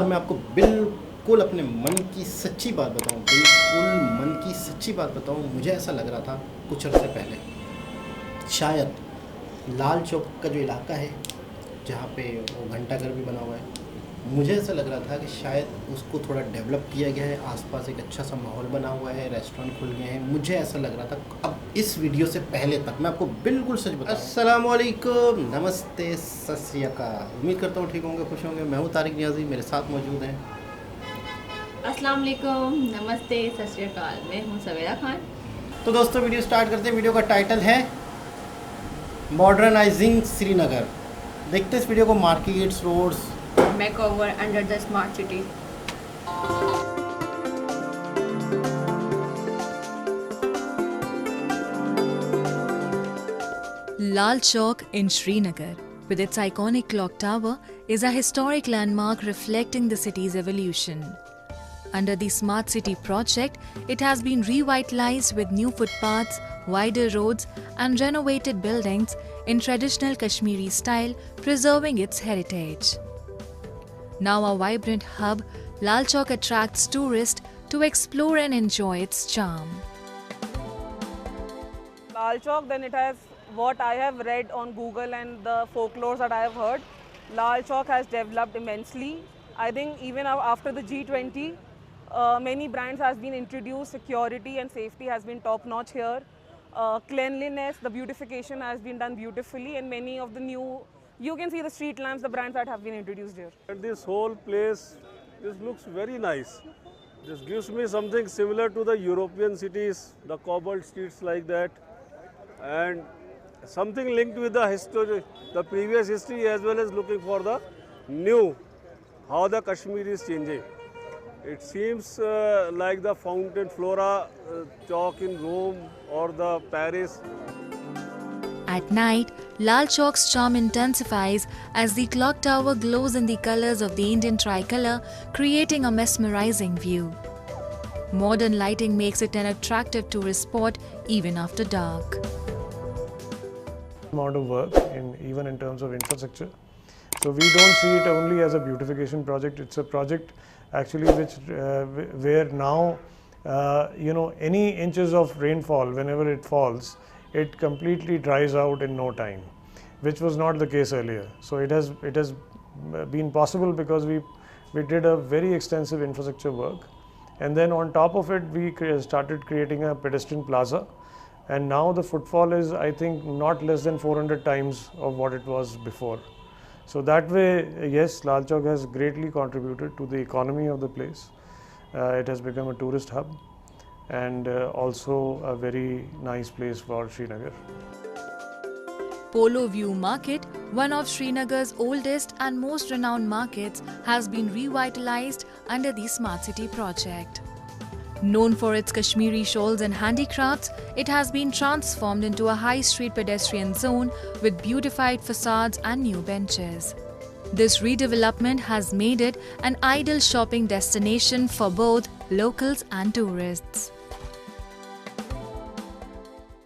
और मैं आपको बिल्कुल अपने मन की सच्ची बात बताऊं, बिल्कुल मन की सच्ची बात बताऊं, मुझे ऐसा लग रहा था कुछ अर्से पहले शायद लाल चौक का जो इलाका है जहाँ पे वो घंटाघर भी बना हुआ है, मुझे ऐसा लग रहा था कि शायद उसको थोड़ा डेवलप किया गया है, आसपास एक अच्छा सा माहौल बना हुआ है, रेस्टोरेंट खुल गए हैं, मुझे ऐसा लग रहा था। अब इस वीडियो से पहले तक मैं आपको बिल्कुल सच बताऊं। अस्सलाम वालेकुम, नमस्ते, सत श्री अकाल। उम्मीद करता हूँ ठीक होंगे, खुश होंगे। मैं हूँ तारिक नियाज़ी, मेरे साथ मौजूद हैं। अस्सलाम वालेकुम, नमस्ते, सत श्री अकाल। मैं हूँ सवेरा खान। तो दोस्तों वीडियो स्टार्ट करते हैं। वीडियो का टाइटल है मॉडर्नाइजिंग श्रीनगर। देखते हैं इस वीडियो को। Markets, roads, makeover under the smart city. Lal Chowk in Srinagar, with its iconic clock tower, is a historic landmark reflecting the city's evolution. Under the Smart City project, it has been revitalized with new footpaths, wider roads, and renovated buildings in traditional Kashmiri style, preserving its heritage. Now a vibrant hub, Lal Chowk attracts tourists to explore and enjoy its charm. Lal Chowk, then it has what I have read on Google and the folklore that I have heard. Lal Chowk has developed immensely. I think even after the G20, many brands has been introduced. Security and safety has been top notch here. Cleanliness, the beautification has been done beautifully, and many of the new, you can see the street lamps, the brands that have been introduced here. And this whole place, this looks very nice. This gives me something similar to the European cities, the cobbled streets like that, and something linked with the history, the previous history, as well as looking for the new, how the Kashmir is changing. It seems like the Fountain Flora Chowk in Rome or the Paris. At night, Lal Chowk's charm intensifies as the clock tower glows in the colors of the Indian tricolor, creating a mesmerizing view. Modern lighting makes it an attractive tourist spot even after dark. Amount of work even in terms of infrastructure. So we don't see it only as a beautification project. It's a project actually where now any inches of rainfall, whenever it falls, it completely dries out in no time, which was not the case earlier. So it has been possible because we did a very extensive infrastructure work, and then on top of it we started creating a pedestrian plaza, and now the footfall is, I think, not less than 400 times of what it was before. So that way, yes, Lal Chowk has greatly contributed to the economy of the place. It has become a tourist hub and also a very nice place for Srinagar. Polo View Market, one of Srinagar's oldest and most renowned markets, has been revitalized under the Smart City project. Known for its Kashmiri shawls and handicrafts, it has been transformed into a high street pedestrian zone with beautified facades and new benches. This redevelopment has made it an ideal shopping destination for both locals and tourists.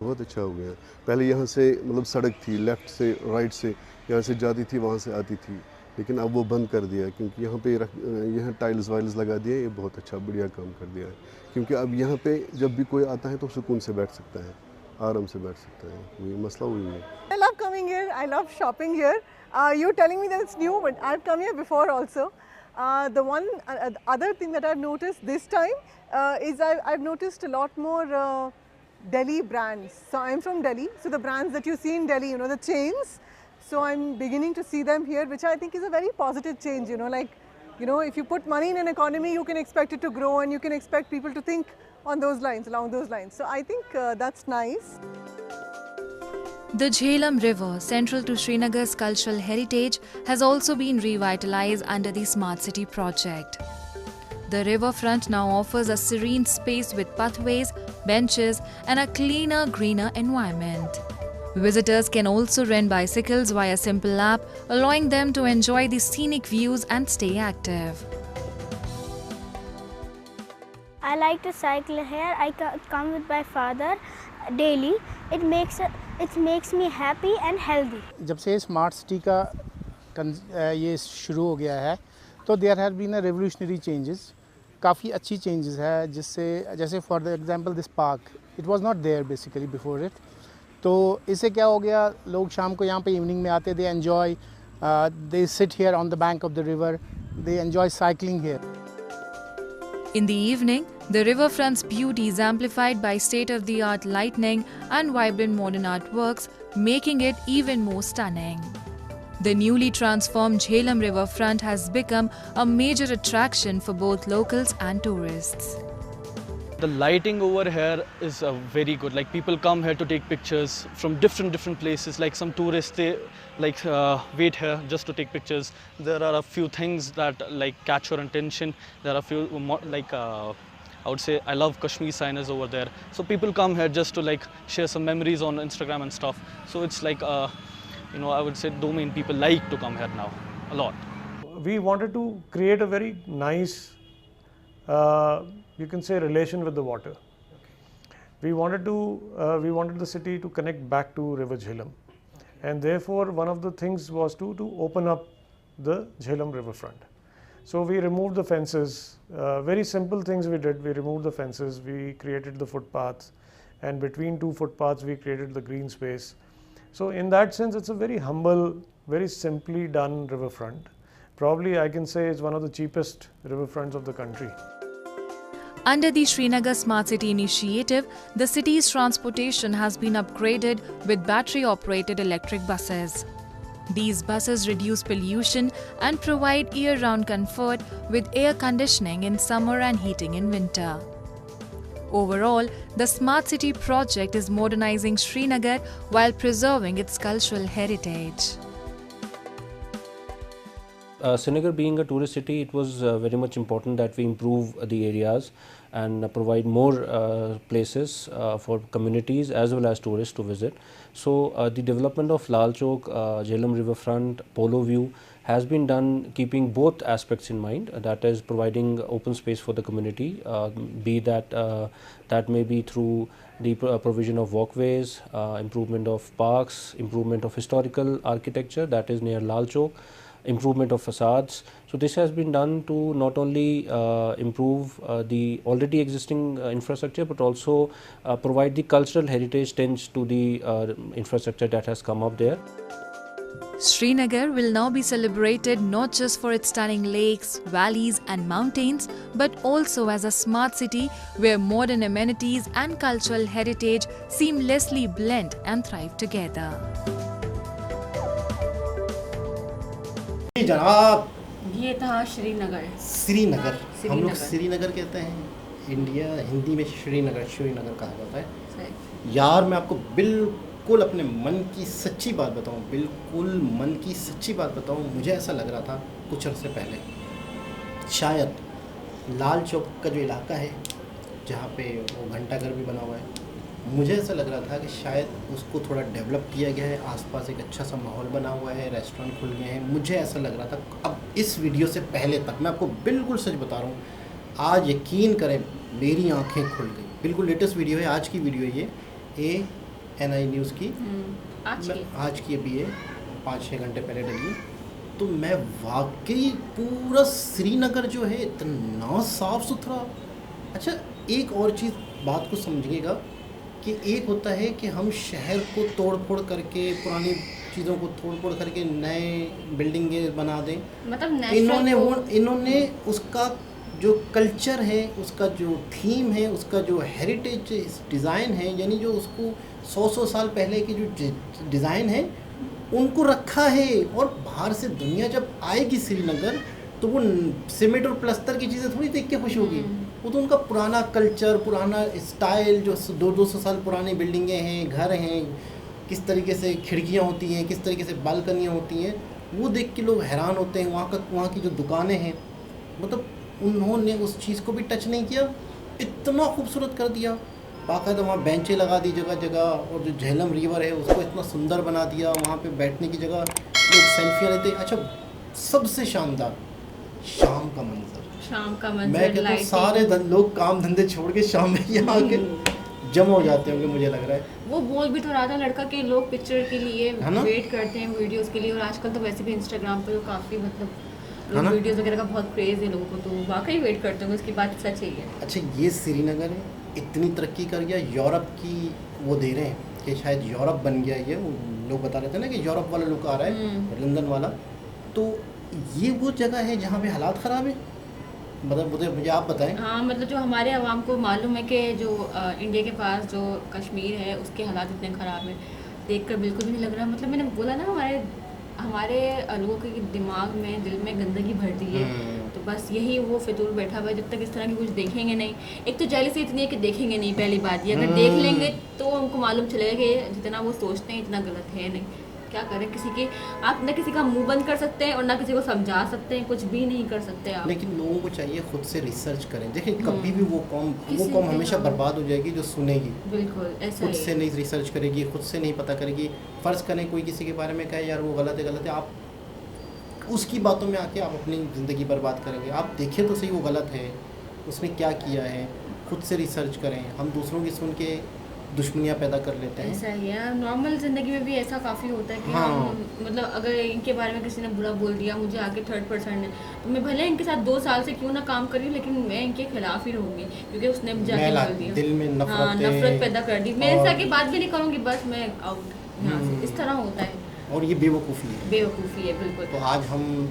बहुत अच्छा हो गया। पहले यहाँ से मतलब सड़क थी, लेफ्ट से राइट से यहाँ से जाती थी, वहाँ से आती थी, लेकिन अब वो बंद कर दिया है क्योंकि यहाँ टाइल्स वाइल्स लगा दिए। ये बहुत अच्छा बढ़िया काम कर दिया है क्योंकि अब यहाँ पे जब भी कोई आता है तो सुकून से बैठ सकता है, आराम से बैठ सकता है। ये मसला वही है। I love coming here. I love shopping here. You're telling me that it's new, but I've come here before also. The one other thing that I've noticed this time is I've noticed a lot more Delhi brands. So I'm from Delhi, so the brands that you see in Delhi, the chains. So I'm beginning to see them here, which I think is a very positive change. If you put money in an economy, you can expect it to grow, and you can expect people to think on those lines, along those lines. So I think that's nice. The Jhelum River, central to Srinagar's cultural heritage, has also been revitalized under the Smart City project. The riverfront now offers a serene space with pathways, benches, and a cleaner, greener environment. Visitors can also rent bicycles via a simple app, allowing them to enjoy the scenic views and stay active. I like to cycle here. I come with my father daily. It makes me happy and healthy. जब से smart city का ये शुरू हो गया है तो there has been a revolutionary changes, काफ़ी अच्छी चेंजेस है, जिससे जैसे for the example this park, it was not there basically before it. तो इससे क्या हो गया, लोग शाम को यहाँ पे इवनिंग में आते, they enjoy, they sit here on the bank of the river, they enjoy cycling here. In the evening, the riverfront's beauty is amplified by state-of-the-art lighting and vibrant modern artworks, making it even more stunning. The newly transformed Jhelum riverfront has become a major attraction for both locals and tourists. The lighting over here is very good. Like people come here to take pictures from different places. Like some tourists, they wait here just to take pictures. There are a few things that like catch your attention. There are a few I would say I love Kashmir signage over there. So people come here just to like share some memories on Instagram and stuff. So it's like I would say domain people like to come here now a lot. We wanted to create a very nice you can say relation with the water. We wanted the city to connect back to River Jhelum, and therefore one of the things was to open up the Jhelum riverfront. So we removed the fences, very simple things we did. We removed the fences, we created the footpaths, and between two footpaths we created the green space. So in that sense it's a very humble, very simply done riverfront. Probably I can say it's one of the cheapest riverfronts of the country. Under the Srinagar Smart City initiative, the city's transportation has been upgraded with battery-operated electric buses. These buses reduce pollution and provide year-round comfort with air conditioning in summer and heating in winter. Overall, the Smart City project is modernizing Srinagar while preserving its cultural heritage. Srinagar being a tourist city, it was very much important that we improve the areas and provide more places for communities as well as tourists to visit. So the development of Lal Chowk, Jhelum riverfront, Polo View has been done keeping both aspects in mind, that is providing open space for the community, be that may be through the provision of walkways, improvement of parks, improvement of historical architecture, that is near Lal Chowk, improvement of facades. So this has been done to not only improve the already existing infrastructure, but also provide the cultural heritage tinge to the infrastructure that has come up there. Srinagar will now be celebrated not just for its stunning lakes, valleys and mountains, but also as a smart city where modern amenities and cultural heritage seamlessly blend and thrive together. जनाब, ये था श्रीनगर। हम लोग श्रीनगर कहते हैं, India Hindi में श्रीनगर कहा जाता है। यार मैं आपको बिल्कुल अपने मन की सच्ची बात बताऊं, मुझे ऐसा लग रहा था कुछ अर्से पहले, शायद लाल चौक का जो इलाका है जहाँ पे वो घंटाघर भी बना हुआ है, मुझे ऐसा लग रहा था कि शायद उसको थोड़ा डेवलप किया गया है, आसपास एक अच्छा सा माहौल बना हुआ है, रेस्टोरेंट खुल गए हैं, मुझे ऐसा लग रहा था। अब इस वीडियो से पहले तक मैं आपको बिल्कुल सच बता रहा हूँ, आज यकीन करें मेरी आंखें खुल गई। बिल्कुल लेटेस्ट वीडियो है, आज की वीडियो है ये, ANI न्यूज़ की, आज की अभी ये 5-6 घंटे पहले डली। तो मैं वाकई पूरा श्रीनगर जो है इतना साफ़ सुथरा। अच्छा एक और चीज़ बात को समझिएगा कि एक होता है कि हम शहर को तोड़ फोड़ करके, पुरानी चीज़ों को तोड़ फोड़ करके नए बिल्डिंगें बना दें, मतलब इन्होंने उसका जो कल्चर है, उसका जो थीम है, उसका जो हेरिटेज डिज़ाइन है, यानी जो उसको 100 साल पहले की जो डिज़ाइन है उनको रखा है। और बाहर से दुनिया जब आएगी श्रीनगर तो वो सीमेंट और प्लस्तर की चीज़ें थोड़ी देख के खुश होगी, वो तो उनका पुराना कल्चर, पुराना स्टाइल, जो 200 साल पुरानी बिल्डिंगें हैं, घर हैं, किस तरीके से खिड़कियाँ होती हैं, किस तरीके से बालकनियाँ होती हैं, वो देख के लोग हैरान होते हैं। वहाँ की जो दुकानें हैं, मतलब उन्होंने उस चीज़ को भी टच नहीं किया, इतना खूबसूरत कर दिया। बाकायदा वहाँ बेंचें लगा दी जगह जगह, और जो झेलम रिवर है उसको इतना सुंदर बना दिया, वहाँ पे बैठने की जगह, लोग सेल्फियाँ लेते। अच्छा सबसे शानदार शाम का मंजर, मैं कहता हूँ सारे लोग काम धंधे छोड़ के शाम में यहाँ आके जमा हो जाते होंगे, मुझे लग रहा है। वो बोल भी तो रहा था लड़का के लोग पिक्चर के लिए वेट करते हैं, वीडियोस के लिए, और आजकल तो वैसे भी इंस्टाग्राम पे तो काफ़ी मतलब है ना? वीडियोस वगैरह का बहुत क्रेज है लोगों को, तो वाकई वेट करते होंगे, उसकी बात सच ही है। अच्छा, ये श्रीनगर है, इतनी तरक्की कर गया, यूरोप की वो दे रहे हैं कि शायद यूरोप बन गया ये, वो लोग बता रहे थे ना कि यूरोप वाला लुक आ रहा है, लंदन वाला। तो ये वो जगह है जहाँ पे हालात ख़राब है, मतलब मुझे आप बताएं। हाँ, मतलब जो हमारे आवाम को मालूम है कि जो इंडिया के पास जो कश्मीर है उसके हालात इतने ख़राब हैं, देखकर बिल्कुल भी नहीं लग रहा। मतलब मैंने बोला ना, हमारे लोगों के दिमाग में, दिल में गंदगी भर दी है, तो बस यही वो फितूर बैठा हुआ है। जब तक इस तरह की कुछ देखेंगे नहीं, एक तो जेलसी इतनी है कि देखेंगे नहीं, पहली बात ये, अगर देख लेंगे तो उनको मालूम चलेगा कि जितना वो सोचते हैं इतना गलत है नहीं। क्या करें, आप ना किसी का मुंह बंद कर सकते हैं और ना किसी को समझा सकते हैं, कुछ भी नहीं कर सकते आप। लेकिन लोगों को चाहिए खुद से रिसर्च करें। देखिए, कभी भी वो कौम हमेशा बर्बाद हो जाएगी जो सुनेगी, बिल्कुल ऐसा खुद से नहीं रिसर्च करेगी, खुद से नहीं पता करेगी। फ़र्ज़ करें कोई किसी के बारे में कहे यार वो गलत है, आप उसकी बातों में आके आप अपनी ज़िंदगी बर्बाद करेंगे। आप देखें तो सही वो गलत है, उसने क्या किया है, खुद से रिसर्च करें। हम दूसरों की सुन के दुश्मनियाँ पैदा कर लेते हैं। ऐसा ही है, नॉर्मल ज़िंदगी में भी ऐसा काफ़ी होता है कि हाँ। हम मतलब अगर इनके बारे में किसी ने बुरा बोल दिया, मुझे आके थर्ड पर्सन है, तो मैं भले इनके साथ 2 साल से क्यों ना काम कर रही हूँ, लेकिन मैं इनके खिलाफ ही रहूँगी क्योंकि उसने जाके बोल दिया, दिल में हाँ, नफरत पैदा कर दी। मैं इससे आगे बात भी नहीं करूँगी, बस मैं आउट यहाँ से। इस तरह होता है और ये बेवकूफ़ी है, बेवकूफ़ी है बिल्कुल। तो आज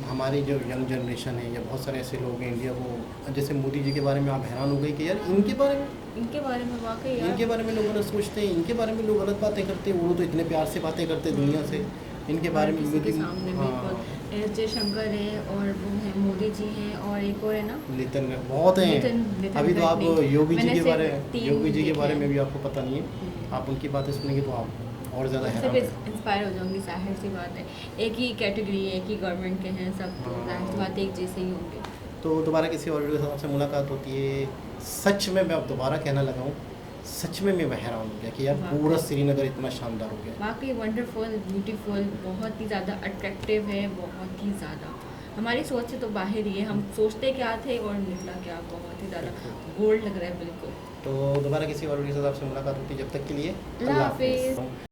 हमारी जो यंग जनरेशन है या बहुत सारे ऐसे लोग हैं इंडिया को, जैसे मोदी जी के बारे में आप हैरान हो गए कि यार इनके बारे में वाकई यार, इनके बारे में लोग गलत सोचते हैं, इनके बारे में लोग गलत बातें करते हैं। वो तो इतने प्यार से बातें करते हैं दुनिया से, इनके बारे में किसी के सामने बिल्कुल। एस जयशंकर है और वो है मोदी जी हैं और एक और है ना, नितिन, बहुत हैं। नितिन अभी तो आप योगी जी के बारे में भी हैं। आपको पता नहीं है। आप उनकी बातें सुनेंगे तो आप और ज़्यादा सब हैरान हैं। इंस्पायर हो जाऊंगी, जाहिर सी बात है। एक ही कैटेगरी है, एक ही गवर्नमेंट के हैं सब, तो जाहिर सी बात है एक जैसे ही होंगे। तो दोबारा किसी और वीडियो के साथ आपसे मुलाकात होती है। सच में मैं अब दोबारा कहना लगा हूँ, सच में मैं हैरान हो गया कि यार पूरा श्रीनगर इतना शानदार हो गया। वाकई वंडरफुल, ब्यूटीफुल, बहुत ही ज़्यादा अट्रैक्टिव है, बहुत ही ज़्यादा हमारी सोच से तो बाहर ही है। हम सोचते क्या थे और निकला क्या, बहुत ही ज़्यादा गोल्ड लग रहा है बिल्कुल। तो दोबारा किसी और वीडियो के साथ आपसे मुलाकात होती है, जब तक के लिए अल्लाह हाफिज़।